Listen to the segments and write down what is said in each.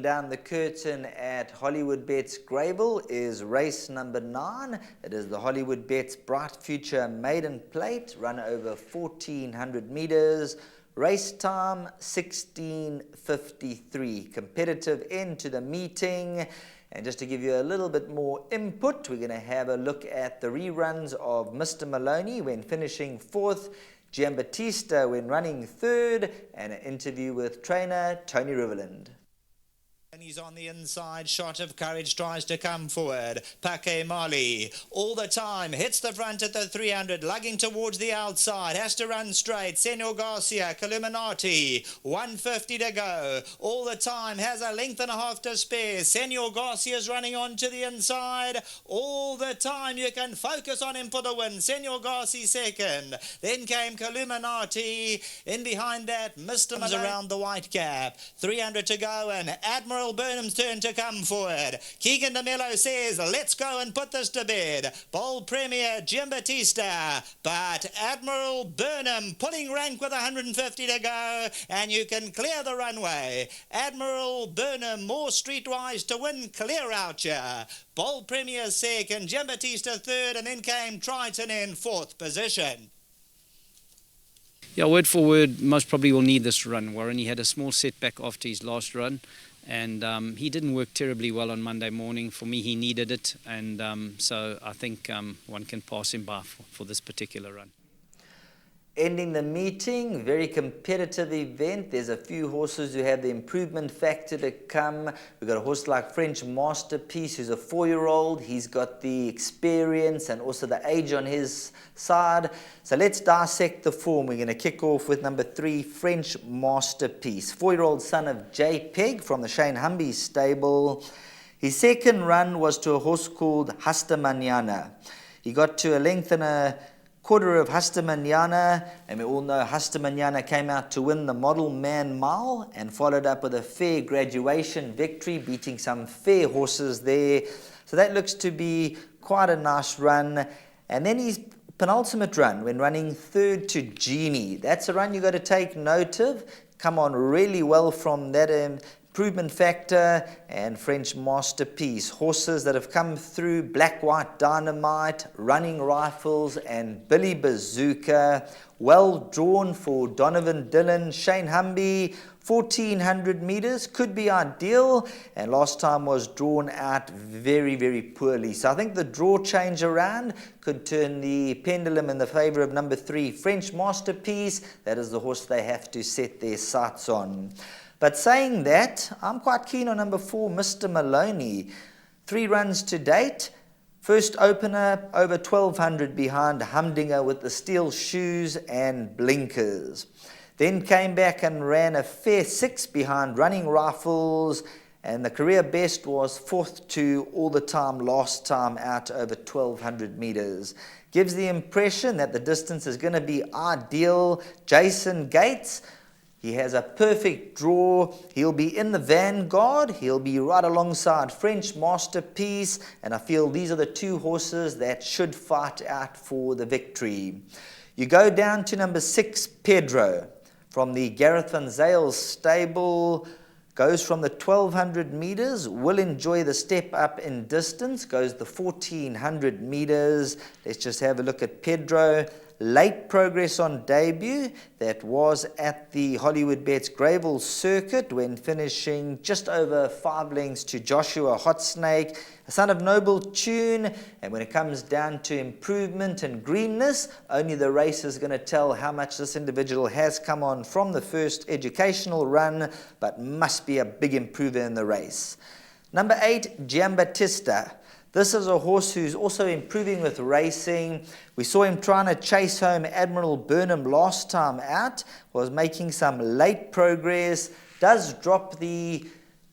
down the curtain at Hollywood Bets Gravel is race number 9. It is the Hollywood Bets Bright Future Maiden Plate, run over 1,400 meters. Race time 16:53. Competitive end to the meeting. And just to give you a little bit more input, we're going to have a look at the reruns of Mr. Maloney when finishing 4th, Giambattista when running 3rd, and an interview with trainer Tony Riverland. And he's on the inside, Shot of Courage tries to come forward. Paque Mali, all the time, hits the front at the 300, lugging towards the outside, has to run straight. Senor Garcia, Illuminati, 150 to go. All the time, has a length and a half to spare. Senor Garcia's running on to the inside. All the time, you can focus on him for the win. Senor Garcia second. Then came Illuminati. In behind that, Mr. Malone around the white cap. 300 to go, and Admiral Burnham's turn to come forward. Keegan DeMello says, let's go and put this to bed. Bold Premier Giambattista, but Admiral Burnham pulling rank with 150 to go, and you can clear the runway. Admiral Burnham more streetwise to win, clear out here. Bold Premier second, Giambattista third, and then came Triton in 4th position. Yeah, word for word, most probably will need this run. Warren, he had a small setback after his last run, and he didn't work terribly well on Monday morning. For me, he needed it, and so I think one can pass him by for this particular run. Ending the meeting, very competitive event. There's a few horses who have the improvement factor to come. We've got a horse like French Masterpiece, who's a 4-year-old. He's got the experience and also the age on his side. So let's dissect the form. We're going to kick off with number 3, French Masterpiece. 4-year-old son of J. Peg from the Shane Humby stable. His second run was to a horse called Hasta Mañana. He got to a length and a quarter of Hasta Mañana, and we all know Hasta Mañana came out to win the Model Man Mile and followed up with a fair graduation victory, beating some fair horses there. So that looks to be quite a nice run. And then his penultimate run, when running 3rd to Genie. That's a run you've got to take note of. Come on really well from that improvement factor and French Masterpiece. Horses that have come through, Black White Dynamite, Running Rifles, and Billy Bazooka. Well drawn for Donovan Dillon, Shane Humby. 1,400 meters could be ideal, and last time was drawn out very, very poorly. So I think the draw change around could turn the pendulum in the favor of number 3, French Masterpiece. That is the horse they have to set their sights on. But saying that, I'm quite keen on number 4, Mr. Maloney. 3 runs to date. First opener, over 1,200 behind Humdinger with the steel shoes and blinkers. Then came back and ran a fair 6 behind Running Rifles, and the career best was 4th to All the Time last time out over 1,200 meters. Gives the impression that the distance is going to be ideal. Jason Gates, he has a perfect draw. He'll be in the vanguard. He'll be right alongside French Masterpiece. And I feel these are the 2 horses that should fight out for the victory. You go down to number 6, Pedro, from the Gareth Van Zyl stable. Goes from the 1,200 meters. Will enjoy the step up in distance. Goes the 1,400 meters. Let's just have a look at Pedro. Late progress on debut. That was at the Hollywood Bets Gravel circuit when finishing just over 5 lengths to Joshua Hot Snake, a son of Noble Tune. And when it comes down to improvement and greenness, only the race is going to tell how much this individual has come on from the first educational run, but must be a big improver in the race. Number 8, Giambattista. This is a horse who's also improving with racing. We saw him trying to chase home Admiral Burnham last time out, was making some late progress, does drop the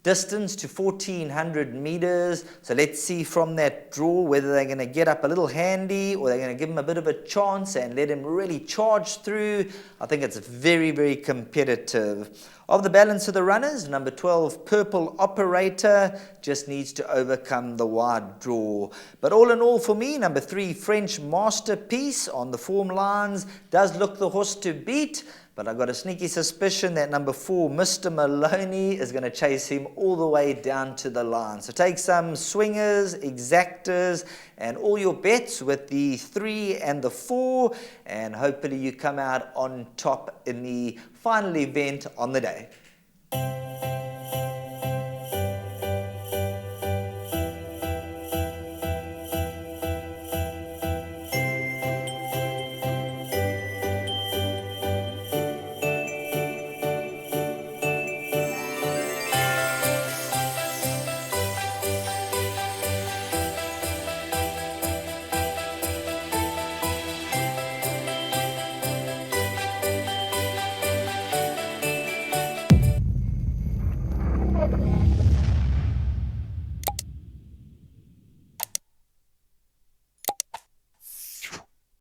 distance to 1,400 meters. So let's see from that draw whether they're going to get up a little handy or they're going to give him a bit of a chance and let him really charge through. I think it's very, very competitive. Of the balance of the runners, number 12, Purple Operator, just needs to overcome the wide draw. But all in all for me, number 3, French Masterpiece on the form lines, does look the horse to beat. But I've got a sneaky suspicion that number 4, Mr. Maloney, is going to chase him all the way down to the line. So take some swingers, exactors, and all your bets with the 3 and the 4, and hopefully you come out on top in the final event on the day.